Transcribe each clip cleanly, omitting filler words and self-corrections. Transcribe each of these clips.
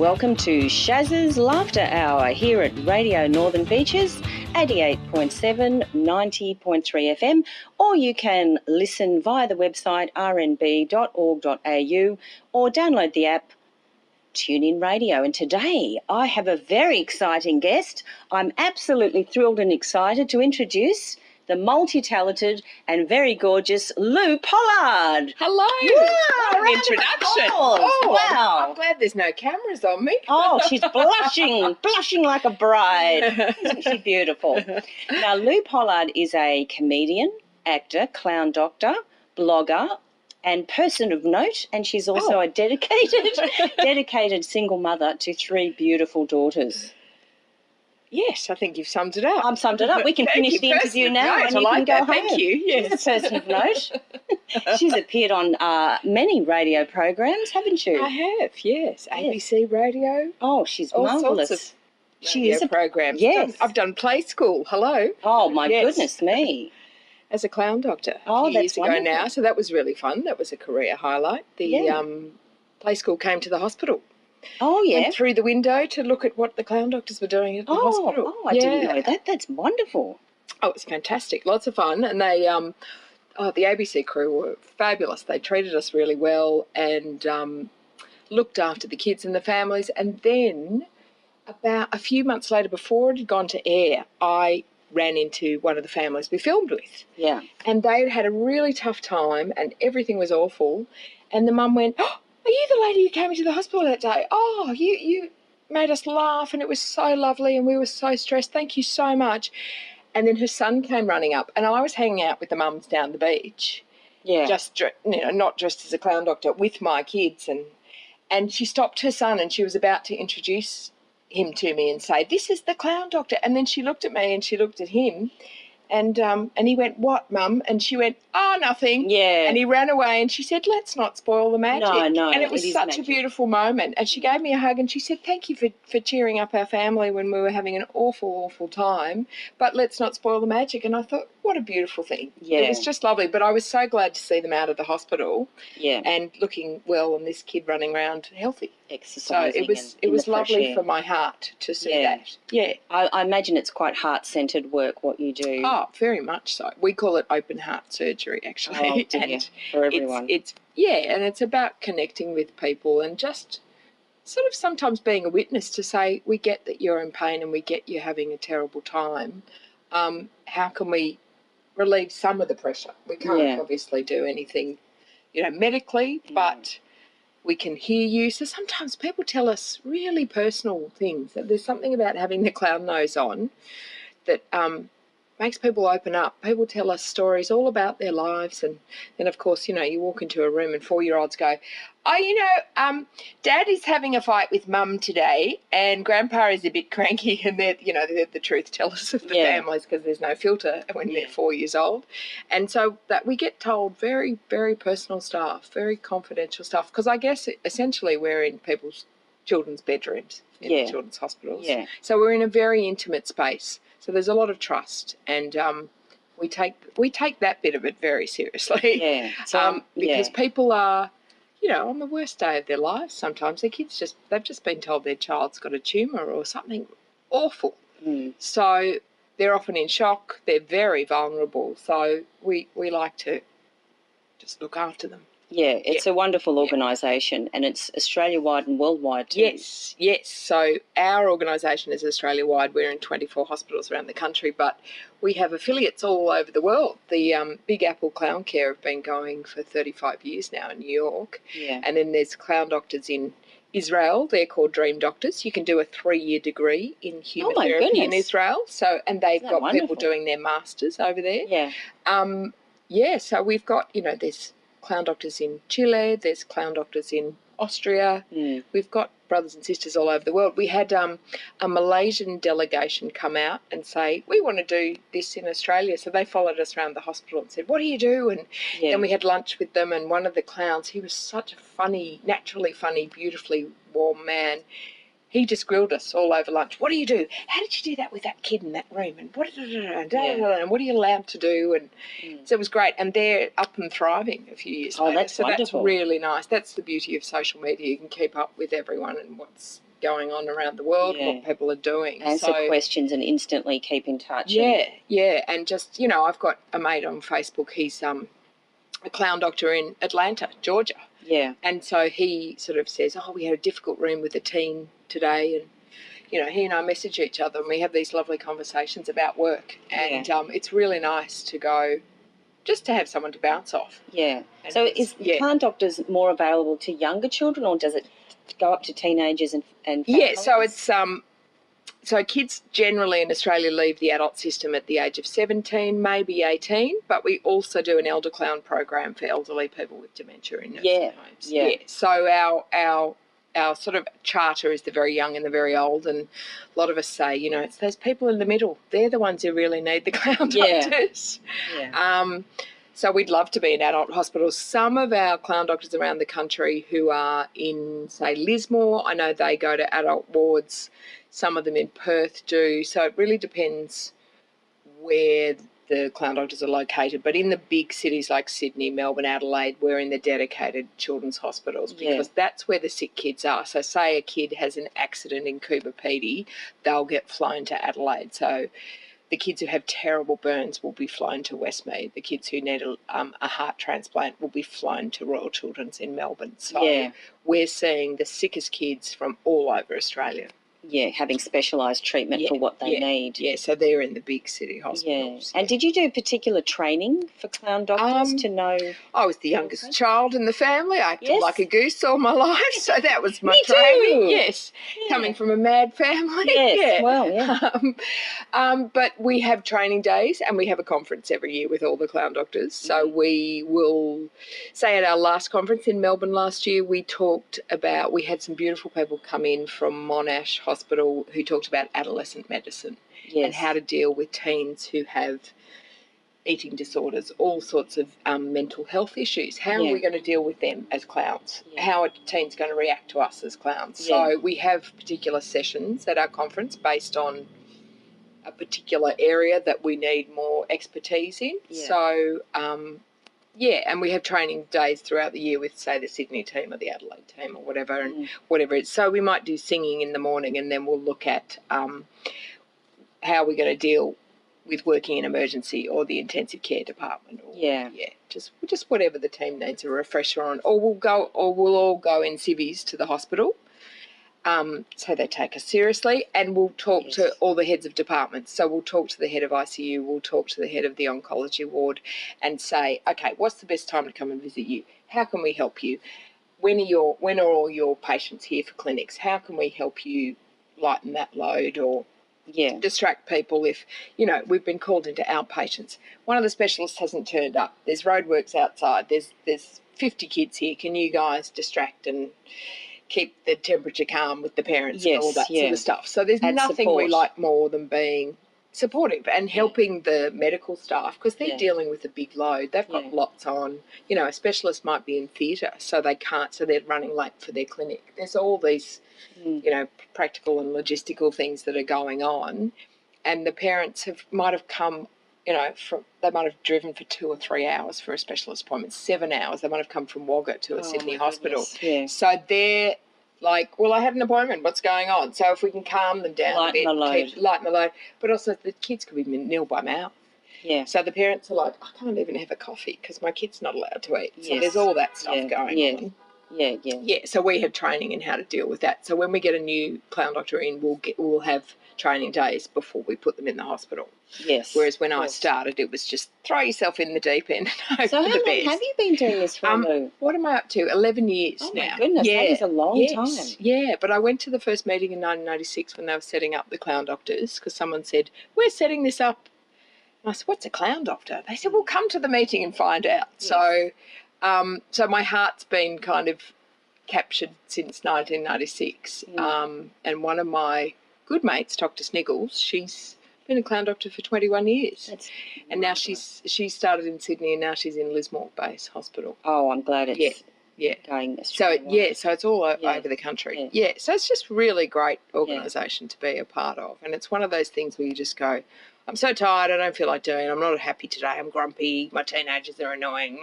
welcome to Shazza's Laughter Hour here at Radio Northern Beaches, 88.7, 90.3 FM, or you can listen via the website rnb.org.au or download the app TuneIn Radio. And today I have a very exciting guest. I'm absolutely thrilled and excited to introduce the multi-talented and very gorgeous Lou Pollard. Hello. Yeah, what an introduction. Wow. I'm glad there's no cameras on me. Oh, she's blushing like a bride. Isn't she beautiful? Now, Lou Pollard is a comedian, actor, clown doctor, blogger, and person of note, and she's also a dedicated single mother to 3 beautiful daughters. Yes, I think you've summed it up. I've summed it up. We can finish the interview now and you can go home. Thank you. Yes. She's a person of note. She's appeared on many radio programs, haven't you? I have, yes. ABC Radio. Oh, she's all marvellous. Sorts of she is a program. Yes. I've done play school. Hello. Oh, my goodness me. As a clown doctor. Oh, years ago now. So that was really fun. That was a career highlight. The play school came to the hospital. Oh, yeah. Went through the window to look at what the clown doctors were doing at the hospital. Oh, I didn't know that. That's wonderful. Oh, it was fantastic. Lots of fun. And they, the ABC crew were fabulous. They treated us really well and looked after the kids and the families. And then about a few months later, before it had gone to air, I ran into one of the families we filmed with. Yeah. And they had a really tough time and everything was awful. And the mum went, "Oh, are you the lady who came into the hospital that day? Oh, you made us laugh and it was so lovely and we were so stressed. Thank you so much." And then her son came running up and I was hanging out with the mums down the beach. Yeah. Just, not dressed as a clown doctor, with my kids. And she stopped her son and she was about to introduce him to me and say, "This is the clown doctor." And then she looked at me and she looked at him. And he went, "What, Mum?" And she went, "Oh, nothing." Yeah. And he ran away and she said, "Let's not spoil the magic." No. And it was such a beautiful moment. And she gave me a hug and she said, "Thank you for cheering up our family when we were having an awful, awful time. But let's not spoil the magic." And I thought, what a beautiful thing. Yeah. It was just lovely. But I was so glad to see them out of the hospital. Yeah. And looking well and this kid running around healthy. Exercising. So it was lovely for my heart to see that. Yeah. I imagine it's quite heart-centred work, what you do. Oh, very much so. We call it open heart surgery, actually. Oh, and for everyone. And it's about connecting with people and just sort of sometimes being a witness to say, we get that you're in pain and we get you're having a terrible time. How can we relieve some of the pressure? We can't obviously do anything, medically, but we can hear you. So sometimes people tell us really personal things. There's something about having the clown nose on that makes people open up. People tell us stories all about their lives. And then, of course, you walk into a room and 4-year-olds go, "Oh, Dad is having a fight with Mum today and Grandpa is a bit cranky." And they're the truth tellers of the families because there's no filter when they're 4 years old. And so that we get told very, very personal stuff, very confidential stuff, because I guess essentially we're in children's bedrooms in children's hospitals. Yeah. So we're in a very intimate space. So there's a lot of trust, and we take that bit of it very seriously. Yeah. So, because people are, on the worst day of their lives. Sometimes their kids they've just been told their child's got a tumour or something awful. Mm. So they're often in shock. They're very vulnerable. So we like to just look after them. Yeah, it's a wonderful organisation and it's Australia-wide and worldwide too. Yes. So our organisation is Australia-wide. We're in 24 hospitals around the country, but we have affiliates all over the world. The Big Apple Clown Care have been going for 35 years now in New York. Yeah. And then there's clown doctors in Israel. They're called Dream Doctors. You can do a 3-year degree in human therapy in Israel. And they've got people doing their masters over there. Yeah. So we've got, there's clown doctors in Chile, there's clown doctors in Austria. We've got brothers and sisters all over the world. We had a Malaysian delegation come out and say, "We want to do this in Australia." So they followed us around the hospital and said, "What do you do?" And then we had lunch with them, and one of the clowns, he was such a funny, naturally funny, beautifully warm man. He just grilled us all over lunch. "What do you do? How did you do that with that kid in that room? And what are you allowed to do?" And so it was great. And they're up and thriving a few years later. That's wonderful. That's really nice. That's the beauty of social media. You can keep up with everyone and what's going on around the world, what people are doing. Answer questions and instantly keep in touch. And just, you know, I've got a mate on Facebook, he's a clown doctor in Atlanta, Georgia. Yeah. And so he sort of says, oh, we had a difficult room with a teen today, and, you know, he and I message each other and we have these lovely conversations about work. And it's really nice to go, just to have someone to bounce off. Yeah. And so is clown doctors more available to younger children, or does it go up to teenagers and families? Yeah, so it's so kids generally in Australia leave the adult system at the age of 17, maybe 18, but we also do an elder clown program for elderly people with dementia in nursing homes. Yeah. So our sort of charter is the very young and the very old, and a lot of us say, you know, it's those people in the middle. They're the ones who really need the clown doctors. Yeah. So we'd love to be in adult hospitals. Some of our clown doctors around the country who are in, say, Lismore, I know they go to adult wards. Some of them in Perth do. So it really depends where the clown doctors are located. But in the big cities like Sydney, Melbourne, Adelaide, we're in the dedicated children's hospitals because that's where the sick kids are. So say a kid has an accident in Coober Pedy, they'll get flown to Adelaide. So the kids who have terrible burns will be flown to Westmead. The kids who need a heart transplant will be flown to Royal Children's in Melbourne. So we're seeing the sickest kids from all over Australia. Yeah, having specialised treatment for what they need. Yeah, so they're in the big city hospitals. Yeah. And did you do particular training for clown doctors to know? I was the youngest child in the family. I acted like a goose all my life, so that was my Me training. too. Yes, coming from a mad family. Yes, well, but we have training days and we have a conference every year with all the clown doctors. So we will, say at our last conference in Melbourne last year, we had some beautiful people come in from Monash Hospital who talked about adolescent medicine and how to deal with teens who have eating disorders, all sorts of mental health issues. How are we going to deal with them as clowns? How are teens going to react to us as clowns? So we have particular sessions at our conference based on a particular area that we need more expertise in. So and we have training days throughout the year with, say, the Sydney team or the Adelaide team or whatever, and whatever it's. So we might do singing in the morning, and then we'll look at how we're going to deal with working in emergency or the intensive care department. Or, just whatever the team needs a refresher on. Or we'll all go in civvies to the hospital. So they take us seriously, and we'll talk to all the heads of departments. So we'll talk to the head of ICU, we'll talk to the head of the oncology ward and say, okay, what's the best time to come and visit you? How can we help you? When are all your patients here for clinics? How can we help you lighten that load or distract people if, you know, we've been called into outpatients. One of the specialists hasn't turned up. There's roadworks outside. There's 50 kids here. Can you guys distract and keep the temperature calm with the parents and all that sort of stuff? So there's nothing we like more than being supportive and helping the medical staff because they're dealing with a big load. They've got lots on. You know, a specialist might be in theatre, so they can't, so they're running late for their clinic. There's all these, you know, practical and logistical things that are going on, and the parents might have come, you know, they might have driven for 2 or 3 hours for a specialist appointment, 7 hours. They might have come from Wagga to a Sydney hospital. Yeah. So they're like, well, I had an appointment. What's going on? So if we can calm them down a bit, lighten the load. But also the kids could be nil by mouth. Yeah. So the parents are like, I can't even have a coffee because my kid's not allowed to eat. So there's all that stuff going on. Yeah. So we have training in how to deal with that. So when we get a new clown doctor in, we'll have training days before we put them in the hospital. Yes. Whereas when I started, it was just throw yourself in the deep end and hope so for the best. So how long have you been doing this for, Lou? What am I up to? 11 years now. Oh, my goodness, that is a long time. Yeah, but I went to the first meeting in 1996 when they were setting up the clown doctors because someone said, we're setting this up. And I said, what's a clown doctor? They said, well, come to the meeting and find out. Yes. So my heart's been kind of captured since 1996. And one of my good mates, Dr. Sniggles, she's been a clown doctor for 21 years. And now she started in Sydney and now she's in Lismore Base Hospital. Oh, I'm glad it's going Australia. So it's all over the country. Yeah, so it's just really great organisation to be a part of. And it's one of those things where you just go, I'm so tired, I don't feel like doing it, I'm not happy today, I'm grumpy, my teenagers are annoying,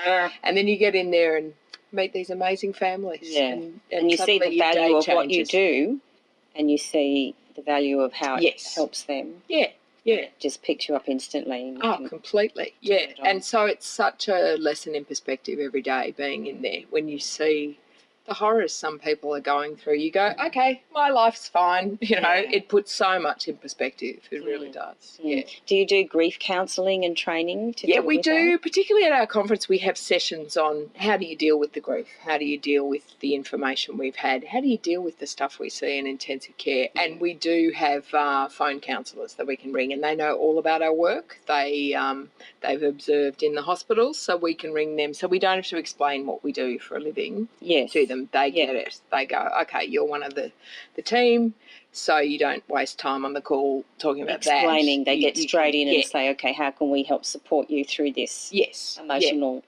and then you get in there and meet these amazing families. Yeah. And you see the value of what you do, and you see the value of how it helps them. Yeah, yeah. It just picks you up instantly. Oh, completely. Yeah. And so it's such a lesson in perspective every day being in there. When you see the horrors some people are going through, you go, okay, my life's fine. You know, it puts so much in perspective. It really does. Yeah. Do you do grief counselling and training to we do. Particularly at our conference, we have sessions on how do you deal with the grief? How do you deal with the information we've had? How do you deal with the stuff we see in intensive care? And we do have phone counsellors that we can ring, and they know all about our work. They've observed in the hospitals, so we can ring them. So we don't have to explain what we do for a living to them. They get it. They go, okay, you're one of the team, so you don't waste time on the call talking about explaining. that. They get straight in and say, okay, how can we help support you through this emotional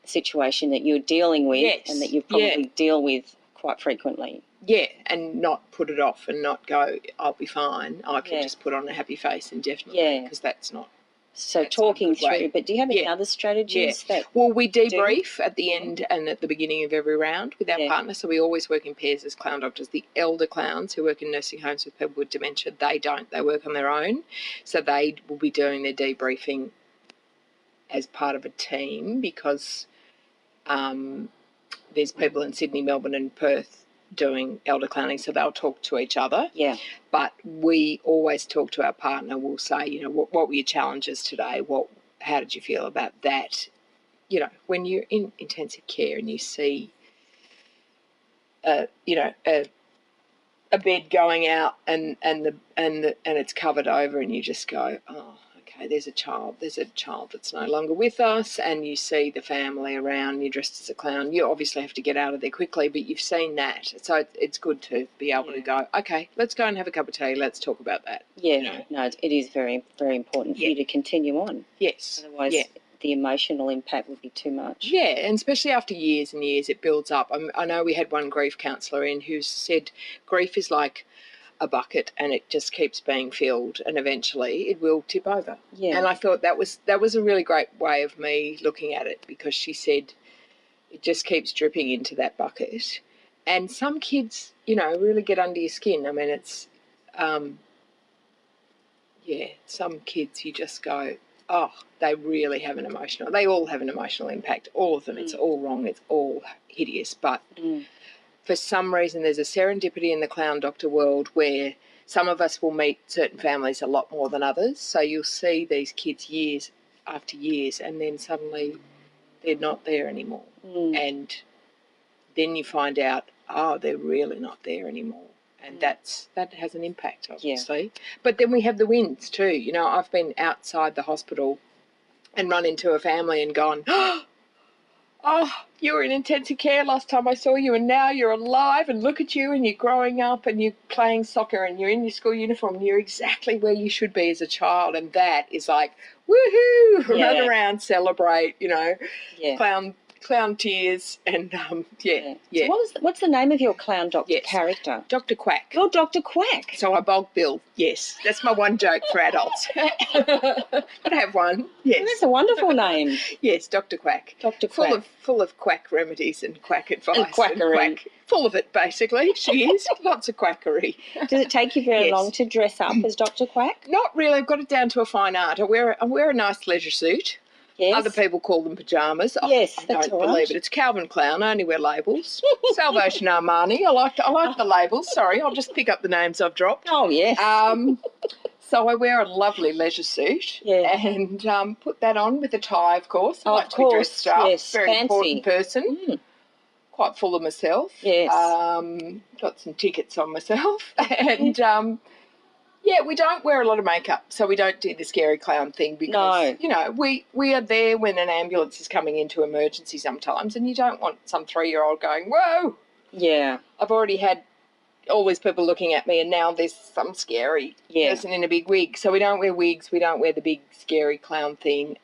situation that you're dealing with and that you probably deal with quite frequently. Yeah, and not put it off and not go, I'll be fine. I can just put on a happy face indefinitely because that's not. So talking through, but do you have any other strategies? Well, we debrief at the end and at the beginning of every round with our partner. So we always work in pairs as clown doctors. The elder clowns who work in nursing homes with people with dementia, they don't. They work on their own. So they will be doing their debriefing as part of a team because there's people in Sydney, Melbourne and Perth doing elder clowning, so they'll talk to each other. Yeah. But we always talk to our partner. We'll say, you know, what were your challenges today? How did you feel about that? You know, when you're in intensive care and you see, a bed going out and it's covered over, and you just go, oh, okay, there's a child that's no longer with us, and you see the family around, you're dressed as a clown. You obviously have to get out of there quickly, but you've seen that. So it's good to be able to go, okay, let's go and have a cup of tea, let's talk about that. Yeah, you know? No, it is very, very important for you to continue on. Yes. Otherwise the emotional impact would be too much. Yeah, and especially after years and years, it builds up. I know we had one grief counsellor in who said grief is like a bucket and it just keeps being filled and eventually it will tip over. Yeah. And I thought that was a really great way of me looking at it, because she said it just keeps dripping into that bucket. And some kids, you know, really get under your skin. I mean, it's, some kids you just go, oh, they really have an emotional, they all have an emotional impact, all of them. It's all wrong, it's all hideous, but for some reason there's a serendipity in the clown doctor world where some of us will meet certain families a lot more than others. So you'll see these kids years after years and then suddenly they're not there anymore. And then you find out, oh, they're really not there anymore. And that has an impact, obviously. But then we have the wins too. You know, I've been outside the hospital and run into a family and gone, oh, you were in intensive care last time I saw you and now you're alive and look at you and you're growing up and you're playing soccer and you're in your school uniform and you're exactly where you should be as a child. And that is like, woohoo, run around, celebrate, you know, clown tears and, So what's the name of your clown doctor character? Dr. Quack. You're Dr. Quack. So I bulk bill, yes. That's my one joke for adults. I have one, yes. That's a wonderful name. Yes, Dr. Quack. Dr. Quack. Full of quack remedies and quack advice. And quackery. And full of it, basically. She is. Lots of quackery. Does it take you very long to dress up as Dr. Quack? Not really. I've got it down to a fine art. I wear a nice leisure suit. Yes. Other people call them pyjamas. Yes, I don't believe it. It's Calvin Klein. I only wear labels. Salvation Armani. I like the labels. Sorry, I'll just pick up the names I've dropped. Oh, yes. So I wear a lovely leisure suit and put that on with a tie, of course. I like to be dressed up. Yes, very fancy. Important person. Quite full of myself. Yes. Got some tickets on myself. And, we don't wear a lot of makeup, so we don't do the scary clown thing because, you know, we are there when an ambulance is coming into emergency sometimes and you don't want some 3-year-old going, whoa. Yeah. I've already had all these people looking at me and now there's some scary person in a big wig. So we don't wear wigs. We don't wear the big scary clown thing.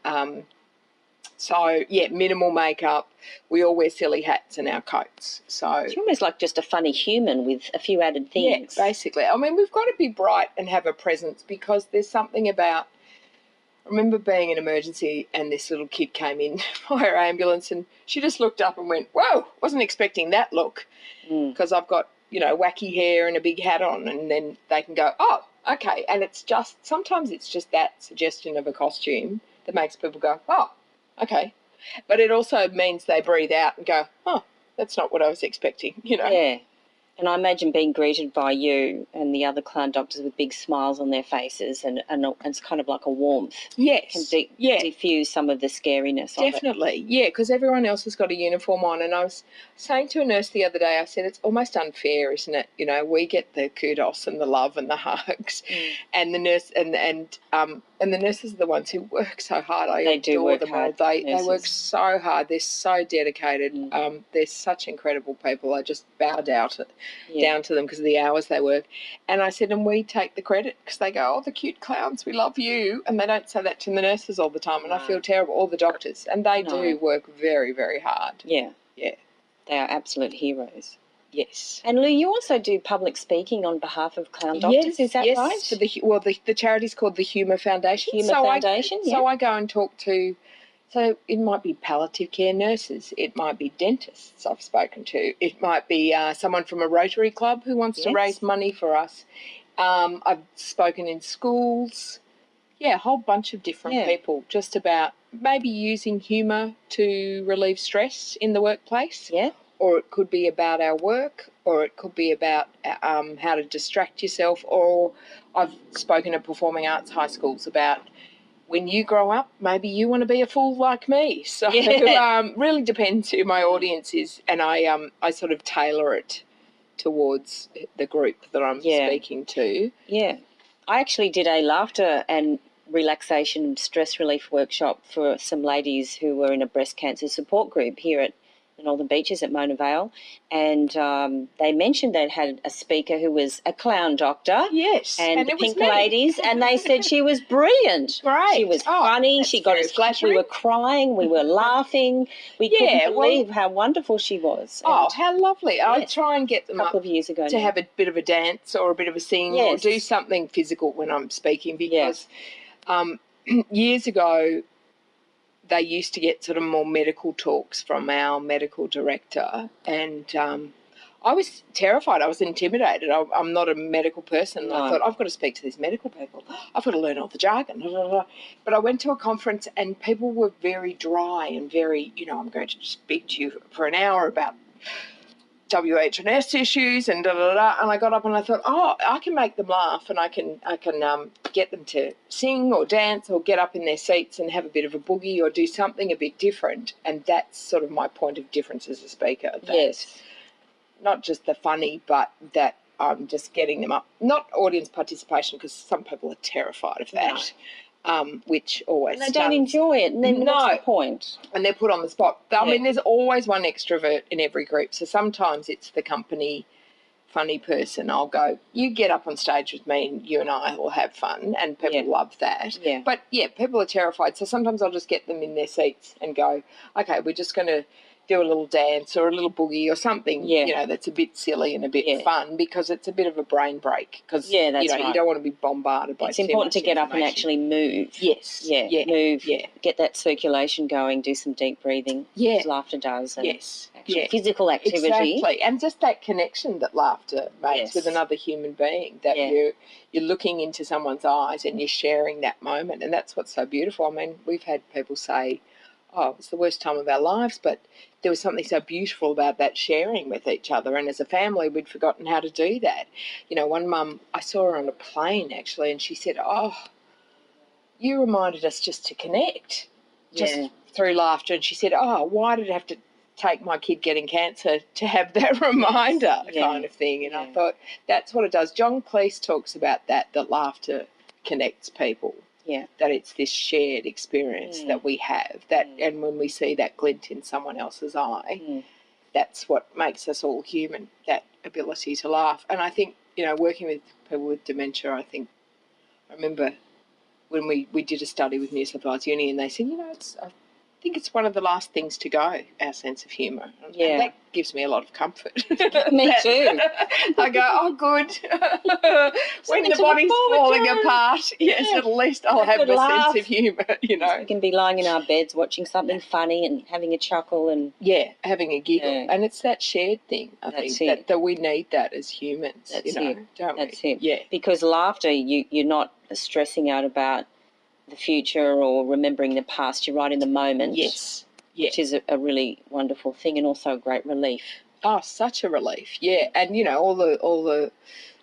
Minimal makeup. We all wear silly hats and our coats. So it's almost like just a funny human with a few added things. Yeah, basically. I mean, we've got to be bright and have a presence because there's something about I remember being in emergency and this little kid came in by her ambulance and she just looked up and went, whoa, wasn't expecting that look, because I've got, wacky hair and a big hat on, and then they can go, oh, okay. And it's just, sometimes it's just that suggestion of a costume that makes people go, oh, okay. But it also means they breathe out and go, oh, that's not what I was expecting, Yeah. And I imagine being greeted by you and the other clown doctors with big smiles on their faces, and it's kind of like a warmth. Yes. Can diffuse some of the scariness of it. Definitely, yeah, because everyone else has got a uniform on. And I was saying to a nurse the other day, I said, it's almost unfair, isn't it? We get the kudos and the love and the hugs, and the nurse and the nurses are the ones who work so hard. They do work them hard. all. They work so hard. They're so dedicated. They're such incredible people. I just bow down to them because of the hours they work. And I said, and we take the credit, because they go, oh, the cute clowns, we love you. And they don't say that to the nurses all the time, and I feel terrible, or the doctors. And they do work very, very hard. Yeah. Yeah. They are absolute heroes. Yes. And Lou, you also do public speaking on behalf of clown doctors, is that right? Yes, the charity's called the Humour Foundation. Humour Foundation, So I go and talk to, so it might be palliative care nurses, it might be dentists I've spoken to, it might be someone from a Rotary Club who wants to raise money for us. I've spoken in schools, a whole bunch of different people, just about maybe using humour to relieve stress in the workplace. Yeah. Or it could be about our work, or it could be about how to distract yourself. Or I've spoken at performing arts high schools about when you grow up, maybe you want to be a fool like me. So really depends who my audience is, and I sort of tailor it towards the group that I'm speaking to. Yeah. I actually did a laughter and relaxation and stress relief workshop for some ladies who were in a breast cancer support group here at the Northern Beaches at Mona Vale, and they mentioned they'd had a speaker who was a clown doctor. Yes, and the Pink Ladies, and they said she was brilliant. Right. She was funny. She got us flattering. We were crying. We were laughing. We couldn't believe how wonderful she was. And how lovely. I try and get them a couple of years ago to have a bit of a dance or a bit of a sing or do something physical when I'm speaking, because years ago they used to get sort of more medical talks from our medical director, and I was terrified. I was intimidated. I'm not a medical person. No. I thought, I've got to speak to these medical people. I've got to learn all the jargon. But I went to a conference and people were very dry and very, I'm going to speak to you for an hour about WH&S issues and and I got up and I thought, I can make them laugh, and I can get them to sing or dance or get up in their seats and have a bit of a boogie or do something a bit different. And that's sort of my point of difference as a speaker. Yes. Not just the funny, but that I'm just getting them up. Not audience participation, because some people are terrified of that. Which always and they don't enjoy it, and then what's the point? And they're put on the spot. I mean, there's always one extrovert in every group, so sometimes it's the company funny person. I'll go, you get up on stage with me and you and I will have fun, and people love that. But people are terrified, so sometimes I'll just get them in their seats and go, okay, we're just going to do a little dance or a little boogie or something, that's a bit silly and a bit fun, because it's a bit of a brain break, because you don't want to be bombarded by. It's important to get up and actually move. Yes. Move. Get that circulation going. Do some deep breathing. Yeah. Laughter does. And actual physical activity. Exactly, and just that connection that laughter makes with another human being. That you're looking into someone's eyes and you're sharing that moment, and that's what's so beautiful. I mean, we've had people say, it was the worst time of our lives, but there was something so beautiful about that sharing with each other, and as a family we'd forgotten how to do that. One mum, I saw her on a plane actually, and she said, you reminded us just to connect, just through laughter. And she said, why did it have to take my kid getting cancer to have that reminder kind of thing? And I thought, that's what it does. John Cleese talks about that laughter connects people. Yeah, that it's this shared experience that we have, and when we see that glint in someone else's eye, that's what makes us all human, that ability to laugh. And I think, working with people with dementia, I remember when we did a study with New South Wales Uni, and they said, think it's one of the last things to go, our sense of humour. Yeah. And that gives me a lot of comfort. Me too. I go, oh, good. When the to look body's forward falling to. apart, yes, Yeah. at least I'll have Good a laugh. sense of humour, you know. We can be lying in our beds watching something funny and having a chuckle and... Yeah, having a giggle. Yeah. And it's that shared thing, I That's think, it. that we need that as humans, That's you know, it. don't That's we? it. Yeah. Because laughter, you're not stressing out about the future or remembering the past. You're right in the moment. Yes. Yeah. Which is a really wonderful thing and also a great relief. Oh, such a relief. Yeah. And, you know, all the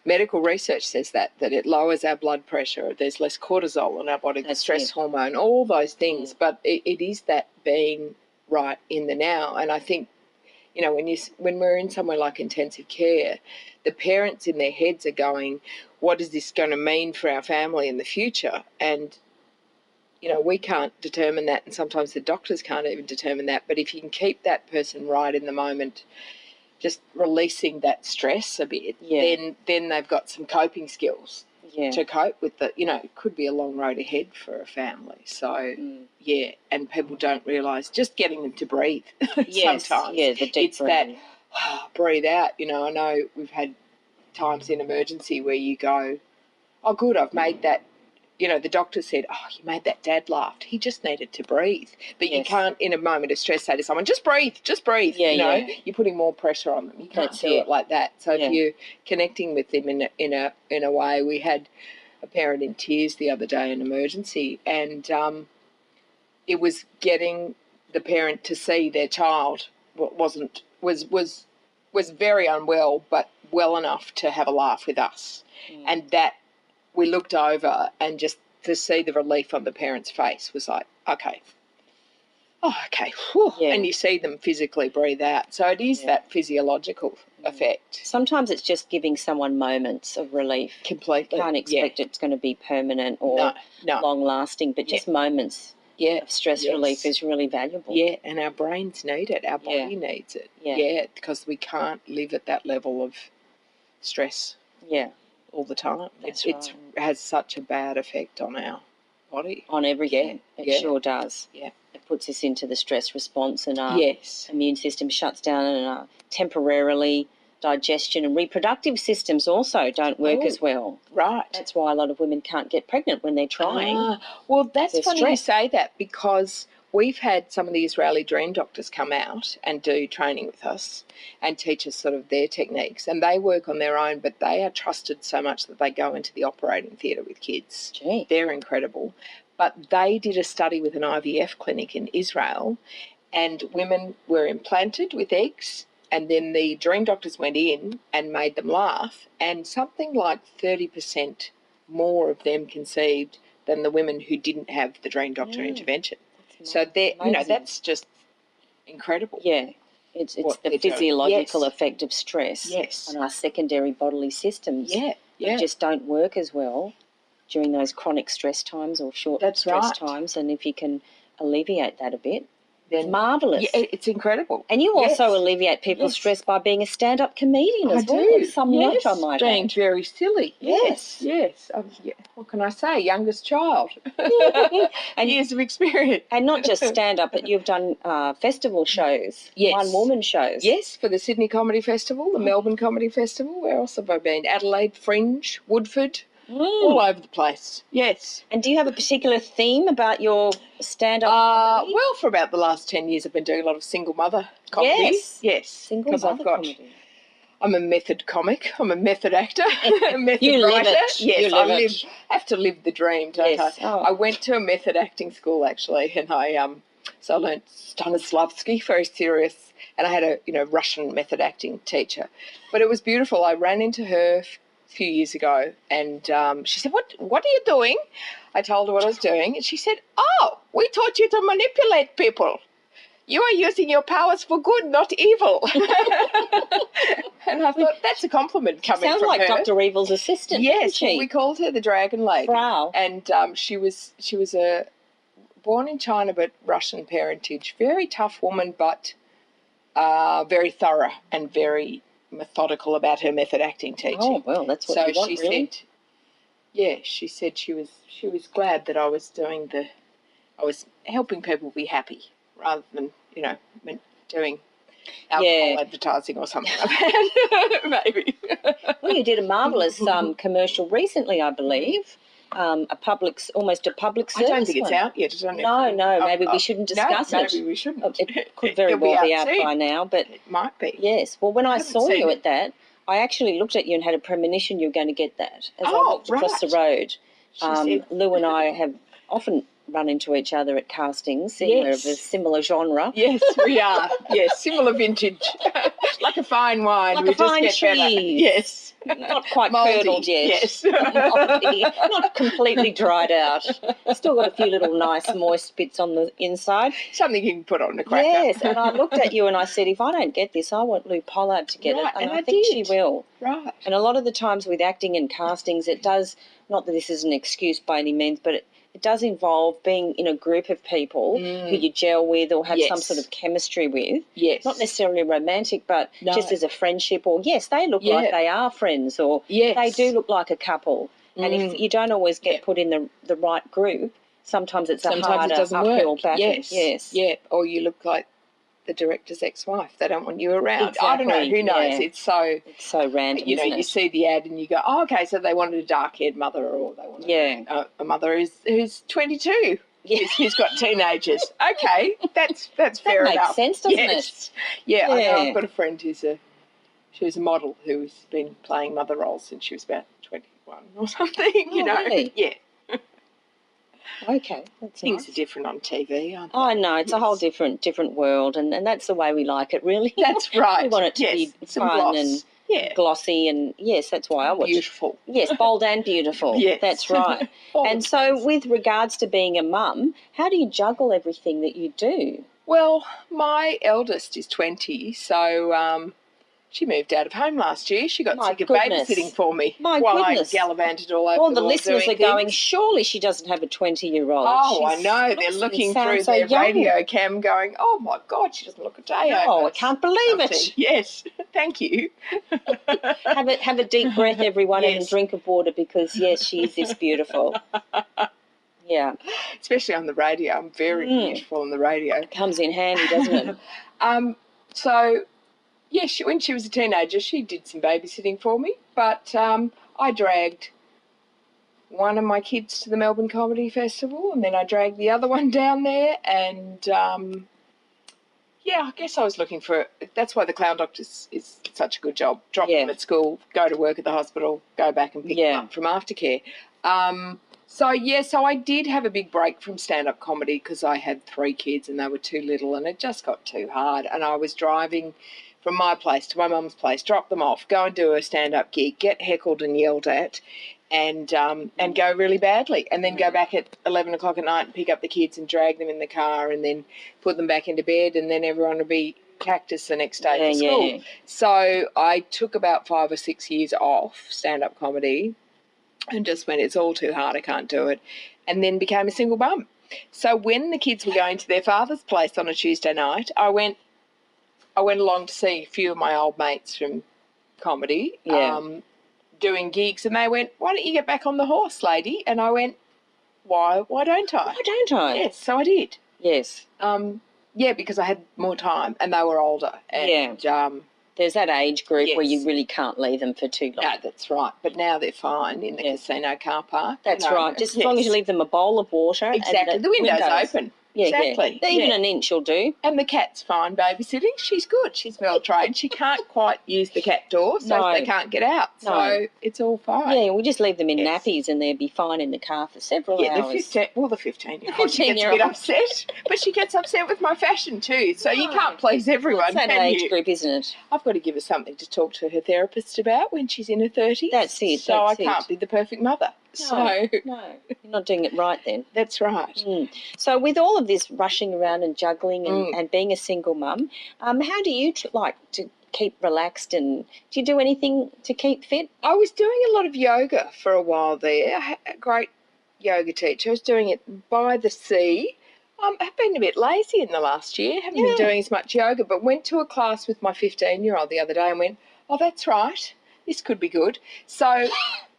medical research says that it lowers our blood pressure. There's less cortisol in our body, the stress hormone, all those things. But it is that being right in the now. And I think, you know, when we're in somewhere like intensive care, the parents in their heads are going, what is this going to mean for our family in the future? And, you know, we can't determine that, and sometimes the doctors can't even determine that. But if you can keep that person right in the moment, just releasing that stress a bit, then they've got some coping skills to cope with the, you know, it could be a long road ahead for a family. So, yeah, and people don't realise just getting them to breathe sometimes. Yeah, the deep it's breathing. that breathe out. You know, I know we've had times in emergency where you go, oh, good, I've made that. You know, the doctor said, oh, you made that dad laugh. He just needed to breathe. But you can't, in a moment of stress, say to someone, just breathe. Yeah, you know, you're putting more pressure on them. You can't do it like that. So if you're connecting with them in a way, we had a parent in tears the other day in emergency, and it was getting the parent to see their child was very unwell, but well enough to have a laugh with us. And that we looked over, and just to see the relief on the parent's face was like, okay. Oh, okay. And you see them physically breathe out. So it is that physiological effect. Sometimes it's just giving someone moments of relief. Completely. You can't expect it's going to be permanent or long-lasting, but just moments of stress relief is really valuable. Yeah, and our brains need it. Our body needs it. Yeah, because we can't live at that level of stress all the time. It has such a bad effect on our body. On everything. It sure does. Yeah. It puts us into the stress response, and our immune system shuts down, and temporarily digestion and reproductive systems also don't work as well. Right. That's why a lot of women can't get pregnant when they're trying. Well, that's funny you say that, because we've had some of the Israeli dream doctors come out and do training with us and teach us sort of their techniques, and they work on their own, but they are trusted so much that they go into the operating theatre with kids. Gee. They're incredible. But they did a study with an IVF clinic in Israel, and women were implanted with eggs, and then the dream doctors went in and made them laugh, and something like 30% more of them conceived than the women who didn't have the dream doctor intervention. So that's just incredible. Yeah. It's the physiological effect of stress on our secondary bodily systems. Yeah. That just don't work as well during those chronic stress times or short stress times. And if you can alleviate that a bit, then marvellous. Yeah, it's incredible. And you also alleviate people's stress by being a stand-up comedian as well. Some note I might being add. very silly. Yes. What can I say? Youngest child. And years of experience. And not just stand-up, but you've done festival shows, one-woman shows. Yes, for the Sydney Comedy Festival, the Melbourne Comedy Festival. Where else have I been? Adelaide Fringe, Woodford. All over the place. Yes. And do you have a particular theme about your stand-up comedy? Well, for about the last 10 years I've been doing a lot of single mother comedy. Yes. Single mother comedy. I'm a method comic. I'm a method actor. A method you writer. Live it. Yes, I have to live the dream, don't I? Oh. I went to a method acting school actually, and I learned Stanislavski, very serious, and I had a Russian method acting teacher. But it was beautiful. I ran into her few years ago, and she said, what are you doing? I told her what I was doing, and she said, oh, we taught you to manipulate people. You are using your powers for good, not evil. And I thought, that's a compliment coming from her. Sounds like Dr. Evil's assistant. Yes, we called her the Dragon Lady. Wow. And she was born in China but Russian parentage, very tough woman, but very thorough and very methodical about her method acting teaching. Oh, well, that's what you want, really. She said she was glad that I was helping people be happy rather than, doing alcohol advertising or something like that, maybe. Well, you did a marvellous commercial recently, I believe. Almost a public service. I don't think it's out yet. No, maybe we shouldn't discuss it. Maybe we shouldn't. It could very well be out by now, but it might be. Yes. Well, when I saw you at that, I actually looked at you and had a premonition you were going to get that as I walked across the road. Lou and I have often run into each other at castings. We're of a similar genre. Yes, we are. Yes, similar vintage. Like a fine wine. Like a fine cheese. Better. Yes. Not quite curdled yet. Yes. Not completely dried out. Still got a few little nice moist bits on the inside. Something you can put on a cracker. Yes, and I looked at you and I said, if I don't get this, I want Lou Pollard to get it. And I think she will. Right. And a lot of the times with acting and castings, it does, not that this is an excuse by any means, but it does involve being in a group of people who you gel with or have some sort of chemistry with. Yes. Not necessarily romantic, but just as a friendship, or they look like they are friends, or they do look like a couple. And if you don't always get put in the right group, sometimes it's a harder uphill battle. Yes. Yeah. Or you look like the director's ex-wife. They don't want you around. Exactly. I don't know. Who knows? Yeah. It's so random. You see the ad and you go, oh, okay, so they wanted a dark-haired mother, or they wanted a mother who's 22. Yes, who's got teenagers. Okay, that's fair enough. That makes sense, doesn't it? Yeah, I know. I've got a friend she was a model who's been playing mother roles since she was about 21 or something. Really? Yeah. Okay, that's Things are different on TV, aren't they? I know, it's a whole different world, and that's the way we like it, really. That's right. We want it to be fun and glossy, and that's why I watch. Beautiful. Yes, bold and beautiful. Yes. That's right. And so with regards to being a mum, how do you juggle everything that you do? Well, my eldest is 20, so she moved out of home last year. She got sick of babysitting for me while I gallivanted all over all the the world listeners doing are going, things. surely she doesn't have a 20-year-old. Oh, I know. They're looking through their radio cam going, oh, my God, she doesn't look a day over. Oh, I can't believe it. Yes, thank you. Have a deep breath, everyone, and a drink of water because, yes, she is this beautiful. Yeah. Especially on the radio. I'm very beautiful on the radio. Comes in handy, doesn't it? So... yeah, when she was a teenager, she did some babysitting for me, but I dragged one of my kids to the Melbourne Comedy Festival, and then I dragged the other one down there, and I guess I was looking for – that's why the Clown Doctor is such a good job. Drop them at school, go to work at the hospital, go back and pick them up from aftercare. So I did have a big break from stand-up comedy because I had 3 kids and they were too little, and it just got too hard, and I was driving – from my place to my mum's place, drop them off, go and do a stand-up gig, get heckled and yelled at, and go really badly, and then go back at 11 o'clock at night and pick up the kids and drag them in the car and then put them back into bed, and then everyone would be cactus the next day for school. Yeah. So I took about 5 or 6 years off stand-up comedy and just went, it's all too hard, I can't do it, and then became a single mum. So when the kids were going to their father's place on a Tuesday night, I went along to see a few of my old mates from comedy doing gigs, and they went, why don't you get back on the horse, lady? And I went, why don't I? Why don't I? Yes, so I did. Yes. Because I had more time and they were older. And, there's that age group where you really can't leave them for too long. No, that's right. But now they're fine in the casino car park. That's right. Just as long as you leave them a bowl of water. Exactly. And the window's open. Yeah, exactly. Yeah. Even an inch will do. And the cat's fine babysitting. She's good. She's well trained. She can't quite use the cat door, so they can't get out. So it's all fine. Yeah, we just leave them in nappies and they'll be fine in the car for several hours. The 15-year-old. She gets a bit upset, but she gets upset with my fashion too. So you can't please everyone. That's that age group, isn't it? I've got to give her something to talk to her therapist about when she's in her 30s. That's it. So I can't be the perfect mother. No, you're not doing it right then. That's right. So with all of this rushing around and juggling and being a single mum, how do you like to keep relaxed, and do you do anything to keep fit? I was doing a lot of yoga for a while there. I had a great yoga teacher. I was doing it by the sea. I've been a bit lazy in the last year. Haven't been doing as much yoga, but went to a class with my 15-year-old the other day and went, oh, that's right, this could be good. So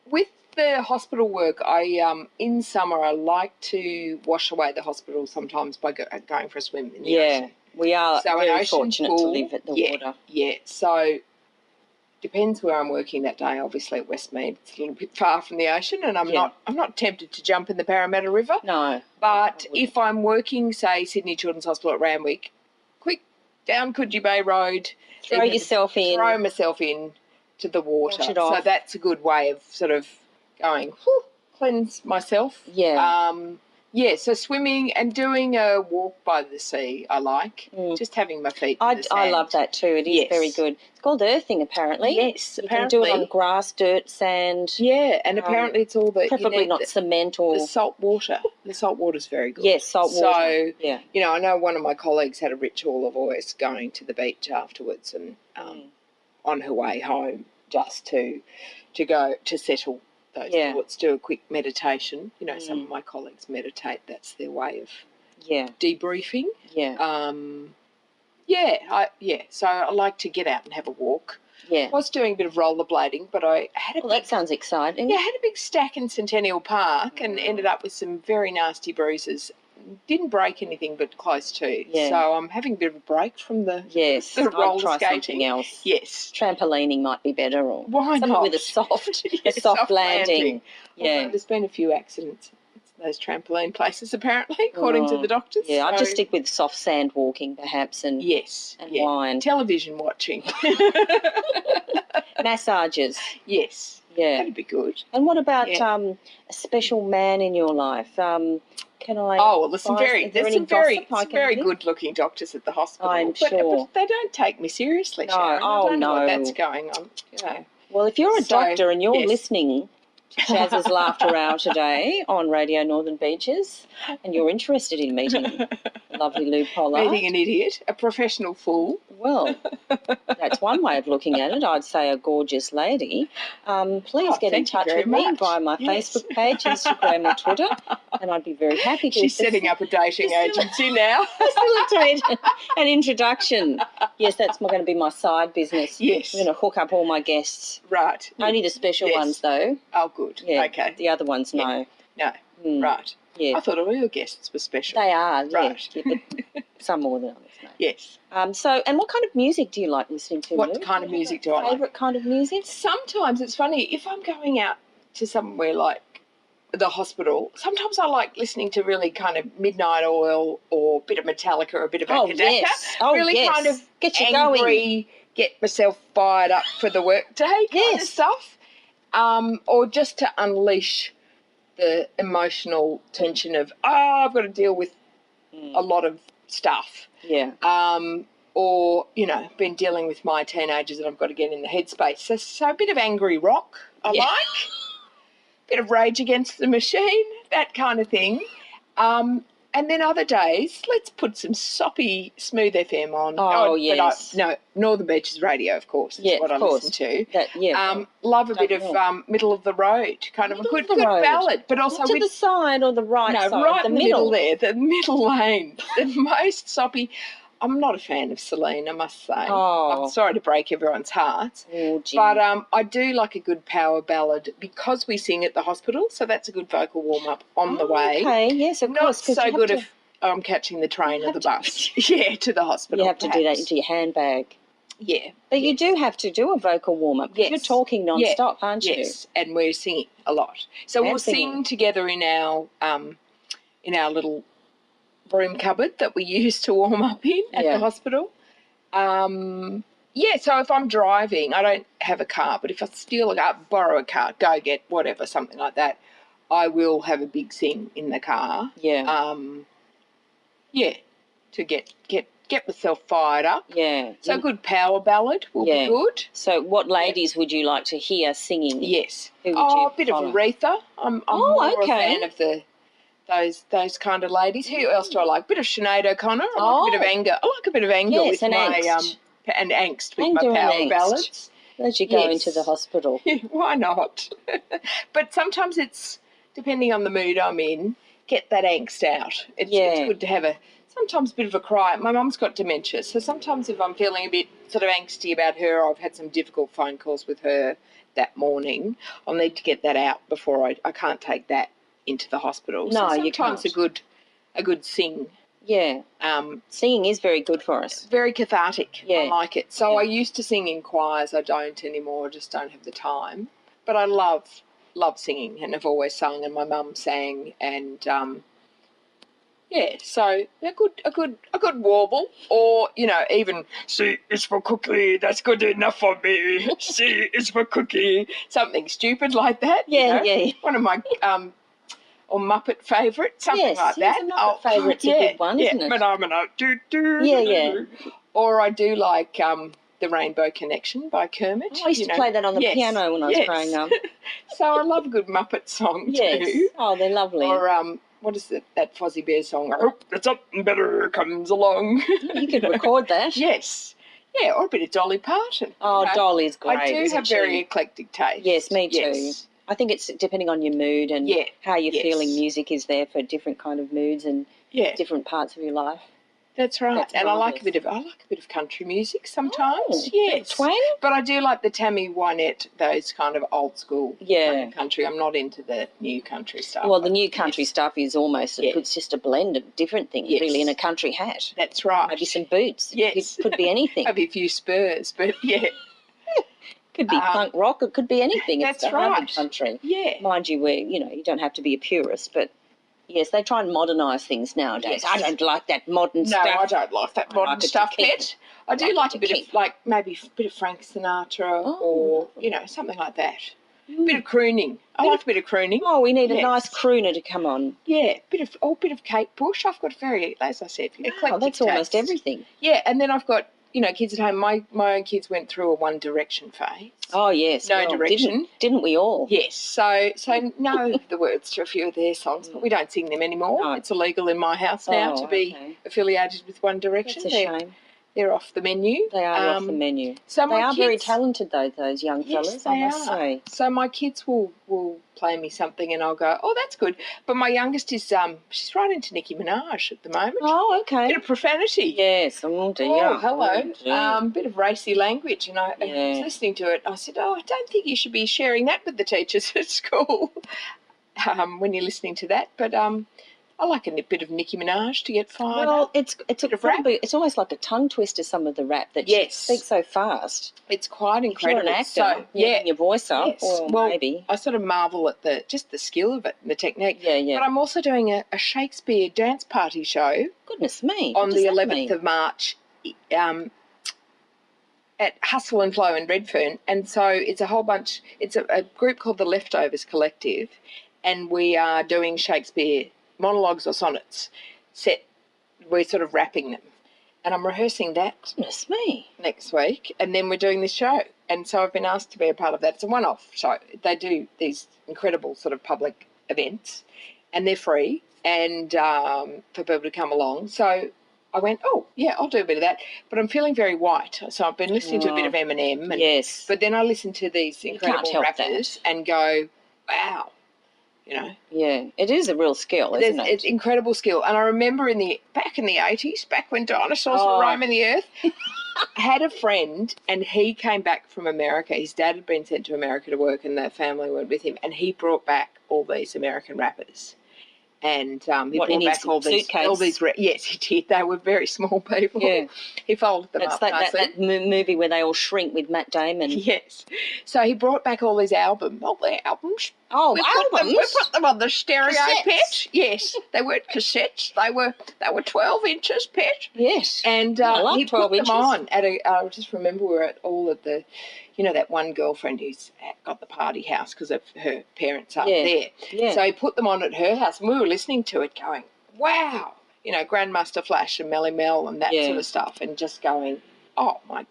with the hospital work, I in summer I like to wash away the hospital sometimes by going for a swim in the ocean. We are So very an ocean fortunate pool, to live at the water. Yeah, so depends where I'm working that day. Obviously at Westmead, it's a little bit far from the ocean, and I'm not tempted to jump in the Parramatta River. No. But if I'm working, say, Sydney Children's Hospital at Randwick, quick down Coogee Bay Road. Throw yourself in. Throw myself in to the water. Wash it off. So that's a good way of sort of going, whew, cleanse myself. Yeah. So swimming and doing a walk by the sea I like. Just having my feet in the sand. I love that too. It is very good. It's called earthing, apparently. Yes, apparently. You can do it on grass, dirt, sand. Yeah, and apparently it's all the... Preferably not cement or... The salt water. The salt water's very good. Yes, salt water. So, I know one of my colleagues had a ritual of always going to the beach afterwards and on her way home just to go to settle those thoughts, do a quick meditation. Some of my colleagues meditate. That's their way of debriefing. So I like to get out and have a walk. I was doing a bit of rollerblading, but I had that sounds exciting. Yeah, I had a big stack in Centennial Park and ended up with some very nasty bruises. Didn't break anything, but close to. Yeah. So I'm having a bit of a break from the roller try skating. Something else. Yes. Trampolining might be better, or why something not? with a soft landing. Yeah. Although there's been a few accidents at those trampoline places, apparently, according to the doctors. Yeah, I'd just stick with soft sand walking, perhaps, and wine. Television watching. Massages. Yes. Yeah. That'd be good. And what about a special man in your life? Can I? Oh, well, there's some very good-looking doctors at the hospital. I'm sure. But they don't take me seriously, Sharon. I don't know what that's going on. Well, if you're a doctor and you're listening to Shazza's Laughter Hour today on Radio Northern Beaches, and you're interested in meeting lovely Lou Pollard. Meeting an idiot, a professional fool. Well, that's one way of looking at it. I'd say a gorgeous lady. Please get in touch with me via my Facebook page, Instagram or Twitter, and I'd be very happy to. She's setting up a dating agency now. Facilitate an introduction. Yes, that's going to be my side business. Yes. I'm going to hook up all my guests. Right. Only the special ones, though. Oh, good. Yeah. Okay. The other ones, no. No. Right. Yeah. I thought all your guests were special. They are, right. Yeah, but some more than others, no. Yes. And what kind of music do you like listening to? What kind of music do I like? Favourite kind of music? Sometimes it's funny, if I'm going out to somewhere like the hospital, sometimes I like listening to really kind of Midnight Oil or a bit of Metallica or a bit of Akadaka. Yes. Really kind of get you angry, going. Get myself fired up for the workday kind of stuff. Or just to unleash the emotional tension of, I've got to deal with a lot of stuff. Yeah. Or, been dealing with my teenagers and I've got to get in the headspace. So a bit of angry rock I like. A bit of Rage Against the Machine, that kind of thing. And then other days, let's put some soppy Smooth FM on. Oh, yes. Northern Beaches Radio, of course, is what I listen to. Love a bit of middle of the road, kind of a good ballad. But also to the side or the right side? No, right the in the middle there, the middle lane. The most soppy. I'm not a fan of Celine, I must say. Oh. I'm sorry to break everyone's hearts. Oh, gee. But I do like a good power ballad because we sing at the hospital, so that's a good vocal warm-up on the way. Okay, yes, of course. Not so good if I'm catching the train or the bus. To the hospital. You have to do that into your handbag. Yeah. But you do have to do a vocal warm-up because you're talking non-stop, aren't you? Yes, and we're singing a lot. So we'll sing together in our little room cupboard that we use to warm up in at the hospital. So if I'm driving, I don't have a car, but if I steal a car, borrow a car, go get whatever, something like that, I will have a big sing in the car. Yeah. To get myself fired up. Yeah. So a good power ballad will be good. So what ladies would you like to hear singing? Yes. Who would you a bit of Aretha. I'm more a fan of those kind of ladies. Who else do I like? A bit of Sinead O'Connor. I like a bit of anger. I like a bit of anger with and my angst. And angst with my power ballads. As you go into the hospital. Why not? But sometimes it's, depending on the mood I'm in, get that angst out. It's good to have sometimes a bit of a cry. My mum's got dementia, so sometimes if I'm feeling a bit sort of angsty about her, I've had some difficult phone calls with her, that morning, I'll need to get that out before I can't take that into the hospital. No, so you sometimes can't. a good sing. Yeah. Singing is very good for us. Very cathartic. Yeah. I like it. So Yeah. I used to sing in choirs. I don't anymore. I just don't have the time. But I love singing, and I've always sung, and my mum sang, and yeah, so a good warble, or even C is for cookie, that's good enough for me. C is for cookie, something stupid like that. Yeah, yeah. One of my or Muppet favourite, something like that. Yes, a Muppet favourite's a good one, isn't it? Phenomena, Yeah. Or I do like The Rainbow Connection by Kermit. I used to play that on the piano when I was growing up. So I love a good Muppet song too. Oh, they're lovely. Or what is it, that Fozzie Bear song? I hope that something better comes along. You could record that. Yes. Yeah, or a bit of Dolly Parton. Oh, Dolly's great. I do have very eclectic taste. Yes, me too. I think it's depending on your mood and how you're feeling. Music is there for different kind of moods and different parts of your life. That's right. And I like a bit of country music sometimes. Oh, yes. Twang? But I do like the Tammy Wynette, those kind of old school kind of country. I'm not into the new country stuff. Well, the new country stuff is almost it's just a blend of different things really in a country hat. That's right. Maybe some boots. Yes. It could be anything. Maybe a few spurs, but Could be punk rock, it could be anything. That's it's right. Country. Yeah. Mind you, you don't have to be a purist, but yes, they try and modernise things nowadays. Yes. I don't like that modern stuff. No, I don't like that modern stuff, Pet. I do like a bit of, maybe a bit of Frank Sinatra or, something like that. A bit of crooning. I like a bit of crooning. Oh, we need a nice crooner to come on. Yeah, bit of Kate Bush. I've got very, as I said, eclectic that's taste. almost everything. Yeah, and then I've got, kids at home. My own kids went through a One Direction phase. Oh, yes. No Direction. Didn't we all? Yes. So know the words to a few of their songs, but we don't sing them anymore. No. It's illegal in my house now to be affiliated with One Direction. That's a shame. They're off the menu. They are off the menu. So they are very talented, though, those young fellas, I must say. So my kids will play me something and I'll go, oh, that's good. But my youngest is, she's right into Nicki Minaj at the moment. Oh, okay. Bit of profanity. Yes, oh dear. Oh, hello. Bit of racy language. And I was listening to it. I said, I don't think you should be sharing that with the teachers at school when you're listening to that. But I like a bit of Nicki Minaj to get fired up. It's it's almost like a tongue twister, some of the rap that she speaks so fast. It's quite incredible. If you're an actor, getting your voice up, maybe. I sort of marvel at the skill of it and the technique. Yeah. But I'm also doing a Shakespeare dance party show. Goodness me. On the 11th of March at Hustle and Flow in Redfern. And so it's a whole bunch, it's a group called the Leftovers Collective, and we are doing Shakespeare monologues or sonnets we're sort of rapping them, and I'm rehearsing that next week, and then we're doing this show, and so I've been asked to be a part of that. It's a one-off show. They do these incredible sort of public events, and they're free and for people to come along. So I went, oh yeah, I'll do a bit of that, but I'm feeling very white, so I've been listening to a bit of Eminem, and, but then I listen to these incredible rappers and go, wow. Yeah, it is a real skill, isn't it? It's incredible skill. And I remember back in the 80s, back when dinosaurs were roaming the earth, I had a friend, and he came back from America. His dad had been sent to America to work, and the family went with him, and he brought back all these American rappers. And he brought back all these. Yes, he did. They were very small people. Yeah. He folded them up. It's like that movie where they all shrink with Matt Damon. Yes. So he brought back all these albums. All their albums. Oh, we put them on the stereo, Pet. Yes. They weren't cassettes. They were 12 inches, Pet. Yes. And he put them on at I just remember we were at all of the, that one girlfriend who's got the party house because of her parents up there. Yeah. So he put them on at her house, and we were listening to it going, wow, Grandmaster Flash and Melly Mel and that sort of stuff, and just going, oh, my,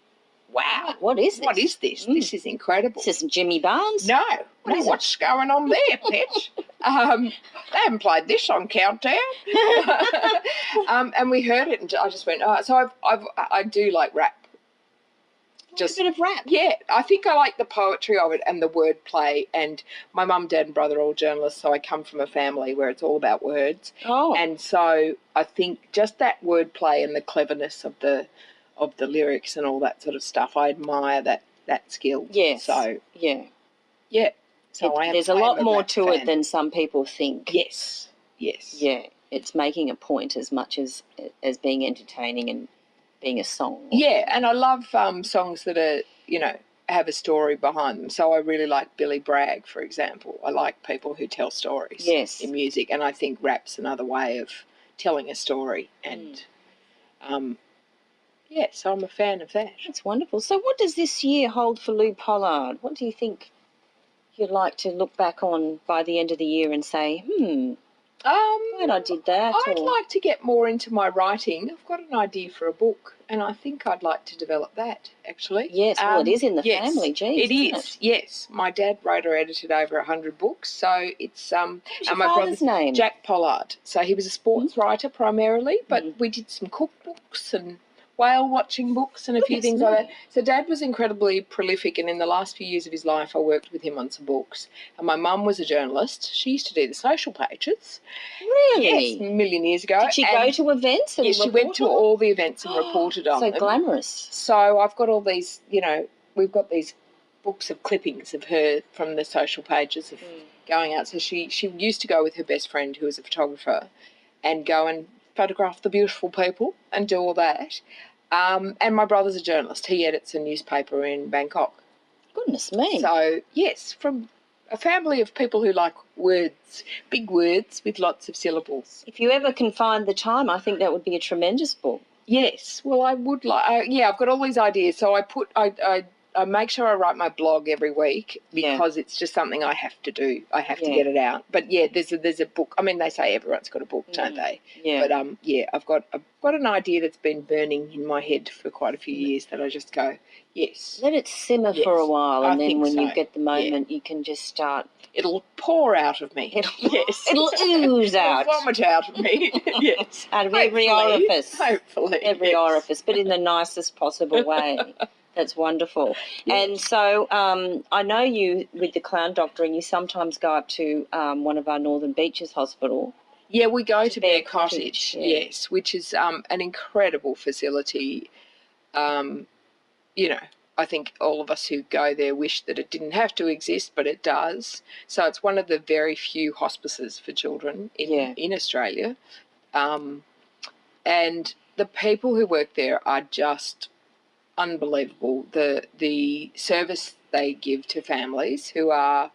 wow. What is this? What is this? This is incredible. This isn't Jimmy Barnes? No. What's going on there, Pet? They haven't played this on Countdown. And we heard it, and I just went, oh, so I do like rap. Just a bit of rap. Yeah, I think I like the poetry of it and the wordplay. And my mum, dad, and brother are all journalists, so I come from a family where it's all about words. Oh, and so I think just that wordplay and the cleverness of the lyrics and all that sort of stuff, I admire that skill. Yes. So yeah, Yeah. So there's a lot more to it than some people think. Yes. Yeah, it's making a point as much as being entertaining and being a song. Yeah, and I love songs that are, have a story behind them. So I really like Billy Bragg, for example. I like people who tell stories in music, and I think rap's another way of telling a story. And, so I'm a fan of that. That's wonderful. So what does this year hold for Lou Pollard? What do you think you'd like to look back on by the end of the year and say, glad I did that? I'd like to get more into my writing. I've got an idea for a book, and I think I'd like to develop that, actually. Yes, well, it is in the family, geez. It is, yes. My dad wrote or edited over 100 books, so it's... What's your father's name? Jack Pollard. So he was a sports writer primarily, but we did some cookbooks and whale-watching books and a few things like that. So Dad was incredibly prolific, and in the last few years of his life I worked with him on some books. And my mum was a journalist. She used to do the social pages. Really? Yes, a million years ago. Did she go to events and she went to all the events and reported on them. So glamorous. So I've got all these, we've got these books of clippings of her from the social pages of going out. So she used to go with her best friend, who was a photographer, and go and photograph the beautiful people and do all that. And my brother's a journalist. He edits a newspaper in Bangkok. Goodness me. So, yes, from a family of people who like words, big words with lots of syllables. If you ever can find the time, I think that would be a tremendous book. Yes. Well, I would like... I've got all these ideas. So I make sure I write my blog every week because it's just something I have to do. I have to get it out. But, there's a book. I mean, they say everyone's got a book, don't they? Yeah. But, I've got an idea that's been burning in my head for quite a few years that I just go, yes. Let it simmer for a while, and then when you get the moment, you can just start. It'll pour out of me. It'll ooze out. It'll vomit out of me. Yes. Out of every orifice. Hopefully. Every orifice, but in the nicest possible way. That's wonderful. Yes. And so I know you, with the clown doctoring, you sometimes go up to one of our Northern Beaches hospital. Yeah, we go to Bear Cottage, yes, which is an incredible facility. I think all of us who go there wish that it didn't have to exist, but it does. So it's one of the very few hospices for children in Australia. And the people who work there are just unbelievable. The service they give to families who are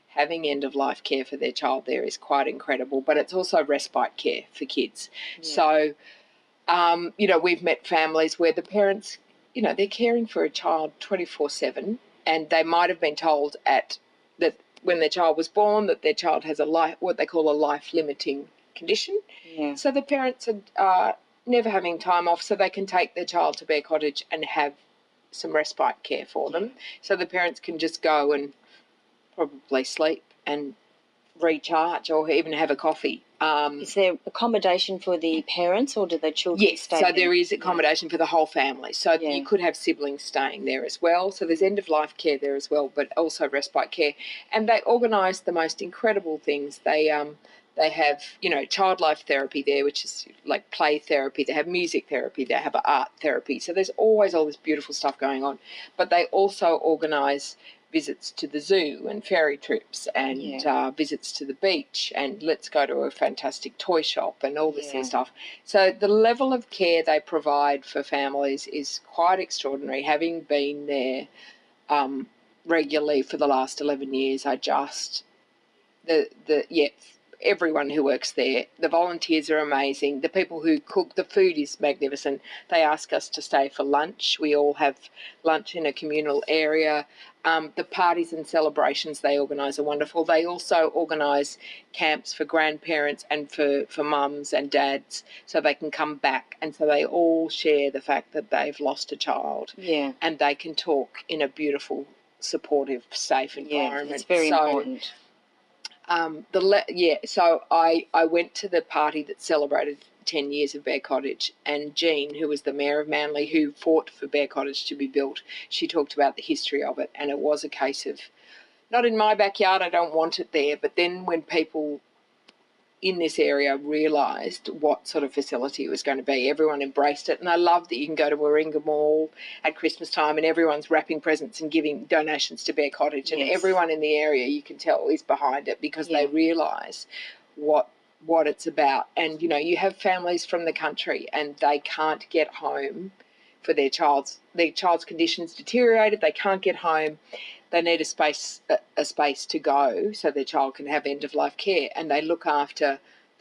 having end-of-life care for their child there is quite incredible, but it's also respite care for kids. Yeah. So, we've met families where the parents, they're caring for a child 24/7, and they might have been told that when their child was born that their child has what they call a life-limiting condition. Yeah. So the parents are never having time off, so they can take their child to Bear Cottage and have some respite care for them. So the parents can just go and probably sleep and recharge or even have a coffee. Is there accommodation for the parents, or do the children stay there? Yes, so there is accommodation for the whole family. So you could have siblings staying there as well. So there's end-of-life care there as well, but also respite care. And they organise the most incredible things. They have, child life therapy there, which is like play therapy. They have music therapy. They have art therapy. So there's always all this beautiful stuff going on. But they also organise visits to the zoo and ferry trips and visits to the beach and let's go to a fantastic toy shop and all this sort of stuff. So the level of care they provide for families is quite extraordinary. Having been there regularly for the last 11 years, everyone who works there, the volunteers are amazing. The people who cook, the food is magnificent. They ask us to stay for lunch. We all have lunch in a communal area. The parties and celebrations they organise are wonderful. They also organise camps for grandparents and for mums and dads so they can come back, and so they all share the fact that they've lost a child and they can talk in a beautiful, supportive, safe environment. Yeah, it's very important. So I went to the party that celebrated 10 years of Bear Cottage, and Jean, who was the Mayor of Manly, who fought for Bear Cottage to be built, she talked about the history of it, and it was a case of, not in my backyard, I don't want it there, but then when people, in this area realised what sort of facility it was going to be. Everyone embraced it, and I love that you can go to Warringah Mall at Christmas time and everyone's wrapping presents and giving donations to Bear Cottage, and everyone in the area, you can tell, is behind it because they realise what it's about. And, you know, you have families from the country and they can't get home for their child's conditions deteriorated, they can't get home. They need a space to go so their child can have end-of-life care, and they look after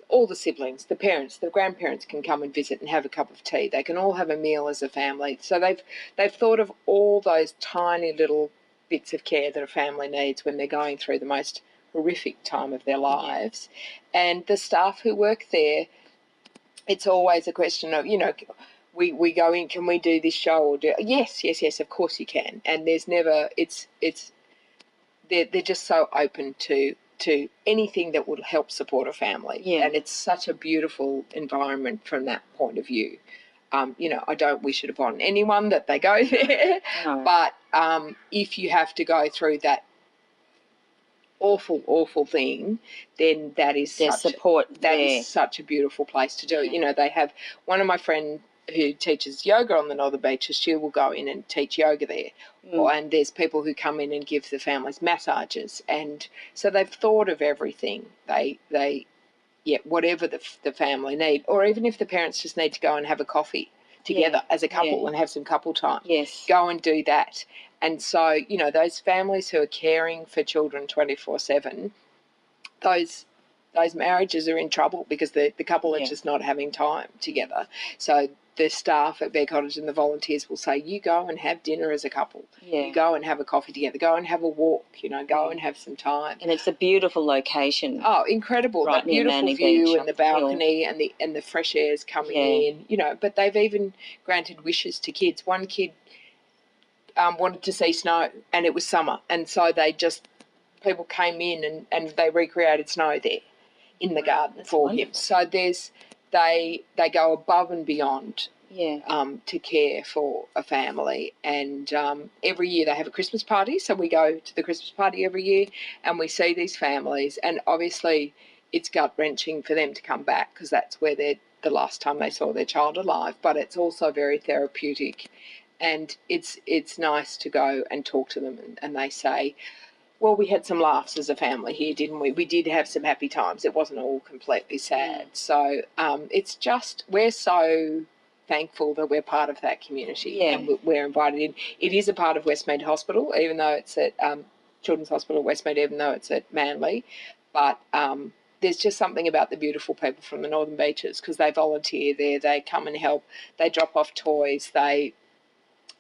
all the siblings, the parents, the grandparents can come and visit and have a cup of tea. They can all have a meal as a family. So they've thought of all those tiny little bits of care that a family needs when they're going through the most horrific time of their lives. And the staff who work there, it's always a question of, you know, we go in, can we do this show? Or yes, of course you can. And there's never, they're just so open to anything that would help support a family. And it's such a beautiful environment from that point of view. You know, I don't wish it upon anyone that they go there, but if you have to go through that awful thing, then that is such a beautiful place to do it. You know, they have one of my friends who teaches yoga on the Northern Beaches, she will go in and teach yoga there. And there's people who come in and give the families massages. And so they've thought of everything. They whatever the family need, or even if the parents just need to go and have a coffee together as a couple and have some couple time, go and do that. And so, you know, those families who are caring for children 24/7, those marriages are in trouble because the couple are just not having time together. So the staff at Bear Cottage and the volunteers will say, you go and have dinner as a couple. You go and have a coffee together. Go and have a walk, you know, go and have some time. And it's a beautiful location. Oh, incredible. Right, that beautiful Manly view Beach and the balcony and the fresh air's coming in, you know. But they've even granted wishes to kids. One kid wanted to see snow, and it was summer. And so people came in and they recreated snow there in the garden for him. So they go above and beyond to care for a family. And every year they have a Christmas party, so we go to the Christmas party every year and we see these families, and obviously it's gut-wrenching for them to come back because that's where the last time they saw their child alive, but it's also very therapeutic. And it's nice to go and talk to them, and they say, well, we had some laughs as a family here, didn't we? We did have some happy times. It wasn't all completely sad. So it's just, we're so thankful that we're part of that community and we're invited in. It is a part of Westmead Hospital, even though it's at Children's Hospital Westmead, even though it's at Manly. But there's just something about the beautiful people from the Northern Beaches because they volunteer there. They come and help. They drop off toys. They,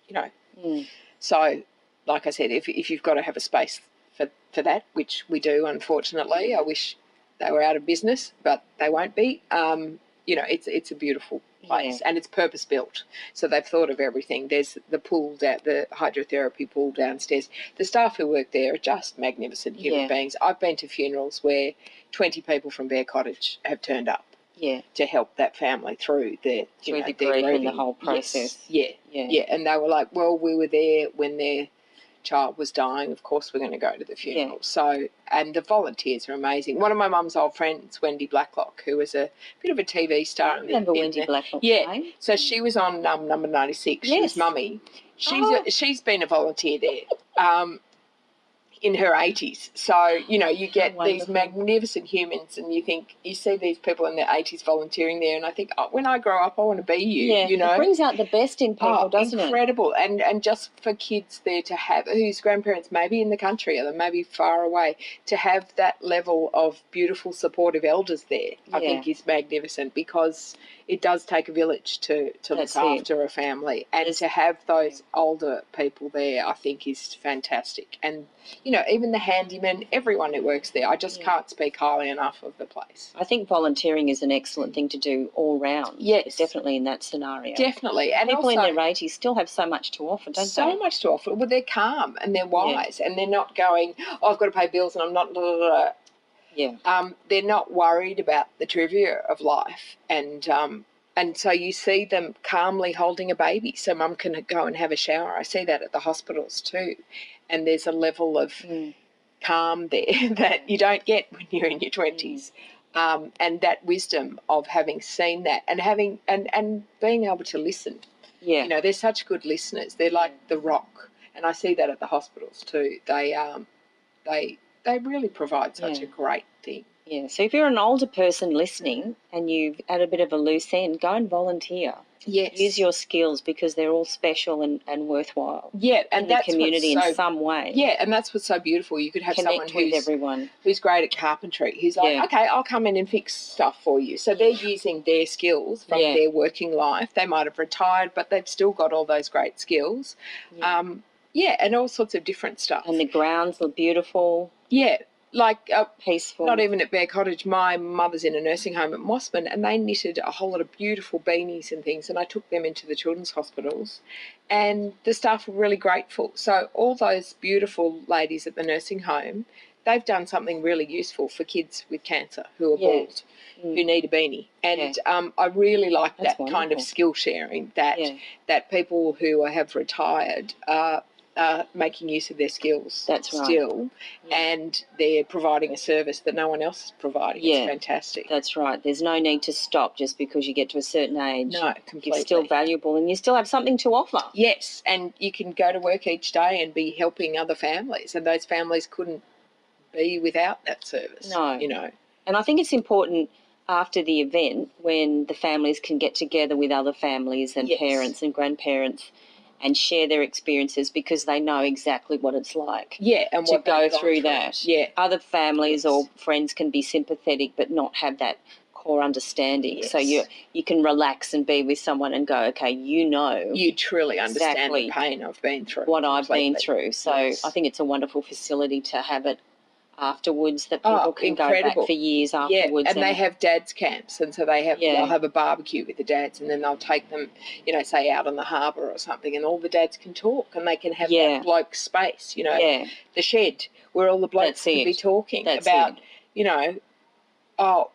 you know. So, like I said, if you've got to have a space for that, which we do, unfortunately. I wish they were out of business, but they won't be. You know, it's a beautiful place and it's purpose built. So they've thought of everything. There's the pool, the hydrotherapy pool downstairs. The staff who work there are just magnificent human beings. I've been to funerals where 20 people from Bear Cottage have turned up to help that family through their grieving and the whole process. And they were like, well, we were there when their child was dying, of course we're going to go to the funeral. So, and the volunteers are amazing. One of my mum's old friends, Wendy Blacklock, who was a bit of a TV star. I remember Wendy Blacklock. So she was on Number 96. She was Mummy. She's been a volunteer there in her 80s. So, you know, you get these magnificent humans and you see these people in their 80s volunteering there, and I think, when I grow up I want to be you, you know. It brings out the best in people, doesn't it? Incredible. And just for kids there to have, whose grandparents may be in the country or they may be far away, to have that level of beautiful supportive elders there, I think is magnificent, because it does take a village to look after a family, and to have those older people there I think is fantastic. And, you know, even the handyman, everyone who works there, I just can't speak highly enough of the place. I think volunteering is an excellent thing to do all round. Yes. Definitely in that scenario. Definitely. And people also, in their 80s still have so much to offer, don't they? So much to offer. Well, they're calm and they're wise and they're not going, I've got to pay bills and I'm not... they're not worried about the trivia of life, and so you see them calmly holding a baby so mum can go and have a shower. I see that at the hospitals too, and there's a level of calm there that you don't get when you're in your 20s. and that wisdom of having seen that and having and being able to listen. Yeah. You know, they're such good listeners. They're like the rock, and I see that at the hospitals too. They really provide such a great thing. Yeah. So if you're an older person listening and you've had a bit of a loose end, go and volunteer. Yes. Use your skills because they're all special and worthwhile. Yeah, and in the that's community in some way. Yeah, and that's what's so beautiful. You could have Connect someone with everyone who's great at carpentry, who's like, okay, I'll come in and fix stuff for you. So they're using their skills from their working life. They might have retired, but they've still got all those great skills. Yeah, and all sorts of different stuff. And the grounds look beautiful. Yeah. Like peaceful. Not even at Bear Cottage. My mother's in a nursing home at Mossman, and they knitted a whole lot of beautiful beanies and things, and I took them into the children's hospitals, and the staff were really grateful. So all those beautiful ladies at the nursing home, they've done something really useful for kids with cancer who are bald, who need a beanie. And I really like that kind of skill sharing, that people who have retired making use of their skills still, and they're providing a service that no one else is providing. It's fantastic. That's right. There's no need to stop just because you get to a certain age. No, completely. You're still valuable and you still have something to offer. Yes, and you can go to work each day and be helping other families, and those families couldn't be without that service. No. You know. And I think it's important after the event when the families can get together with other families and parents and grandparents and share their experiences because they know exactly what it's like. Yeah, and to what go through that. Yeah. Other families or friends can be sympathetic but not have that core understanding. Yes. So you can relax and be with someone and go, okay, you truly understand the pain I've been through. What I've been through. So I think it's a wonderful facility to have it afterwards, that people can go back for years afterwards. And they have dads camps, and so they'll have a barbecue with the dads, and then they'll take them, say out on the harbour or something, and all the dads can talk, and they can have that bloke space, the shed where all the blokes can be talking about,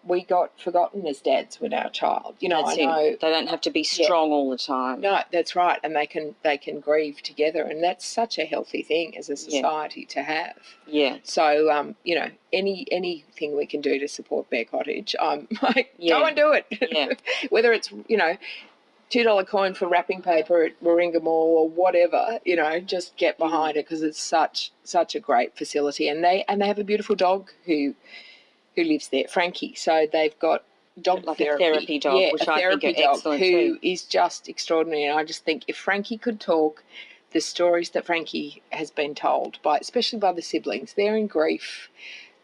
we got forgotten as dads when our child. I know they don't have to be strong all the time. No, that's right, and they can grieve together, and that's such a healthy thing as a society to have. Yeah. So anything we can do to support Bear Cottage, I'm like, go and do it. Yeah. Whether it's $2 coin for wrapping paper at Warringah Mall or whatever, just get behind it because it's such a great facility, and they have a beautiful dog who lives there, Frankie. So they've got dog therapy. A therapy dog, which I think are excellent who is just extraordinary. And I just think if Frankie could talk, the stories that Frankie has been told, especially by the siblings, they're in grief.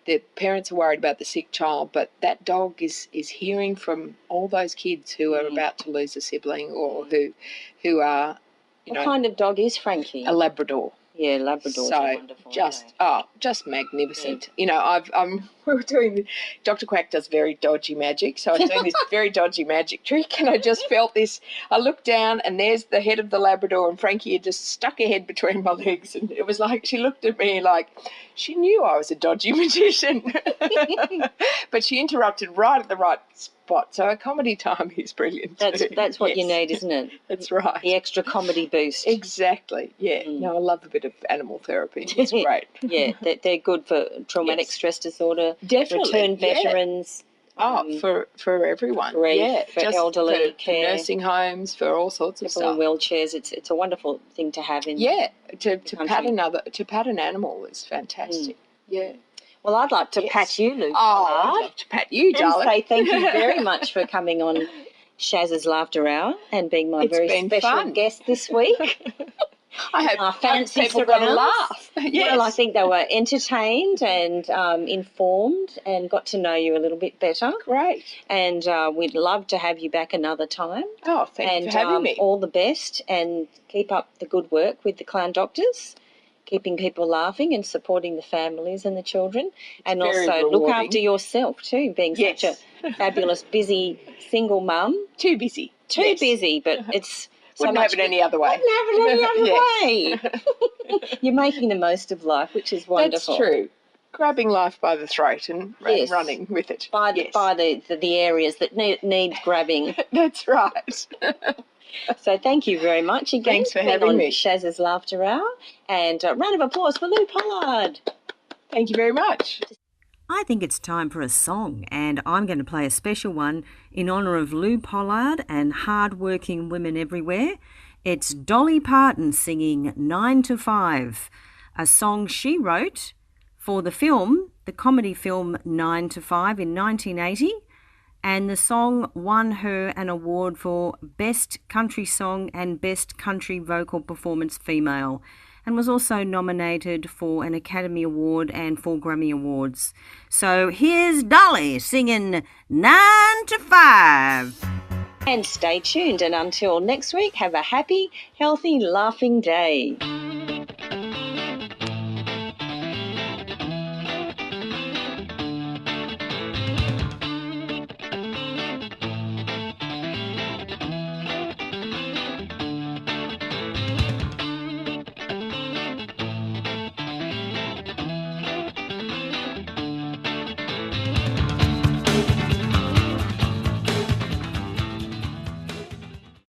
The parents are worried about the sick child, but that dog is hearing from all those kids who are about to lose a sibling or who are, What kind of dog is Frankie? A Labrador. Yeah, Labradors are wonderful. Just magnificent. We were doing, Dr. Quack does very dodgy magic, so I was doing this very dodgy magic trick, and I just felt this. I looked down, and there's the head of the Labrador, and Frankie had just stuck her head between my legs, and it was like she looked at me like she knew I was a dodgy magician, but she interrupted right at the right spot. So a comedy time is brilliant. That's what you need, isn't it? That's right. The extra comedy boost. Exactly. Yeah. No, I love a bit of animal therapy. It's great. Yeah, they're good for traumatic stress disorder. Definitely. Return veterans. For everyone. For elderly care. For nursing homes, for all sorts of stuff. People in wheelchairs. It's a wonderful thing to have in to pat an animal is fantastic. Yeah. Well, I'd like to pat you, Lou. I'd love to pat you, darling. And say thank you very much for coming on Shazza's Laughter Hour and being my very special guest this week. I hope people got to laugh. Yes. Well, I think they were entertained and informed and got to know you a little bit better. Great. And we'd love to have you back another time. Oh, thank you for having me. All the best, and keep up the good work with the Clown Doctors, keeping people laughing and supporting the families and the children. And also rewarding. Look after yourself too, being such a fabulous, busy single mum. Too busy. Too busy, but it's... Wouldn't have it any other way. Wouldn't have it any other way. You're making the most of life, which is wonderful. That's true. Grabbing life by the throat and running with it. By the areas that need grabbing. That's right. So thank you very much again. Thanks for having me. Shazza's Laughter Hour. And a round of applause for Lou Pollard. Thank you very much. I think it's time for a song, and I'm going to play a special one in honour of Lou Pollard and hard-working women everywhere. It's Dolly Parton singing 9 to 5, a song she wrote for the comedy film 9 to 5 in 1980, and the song won her an award for Best Country Song and Best Country Vocal Performance Female, and was also nominated for an Academy Award and 4 Grammy Awards. So here's Dolly singing 9 to 5. And stay tuned, and until next week, have a happy, healthy, laughing day.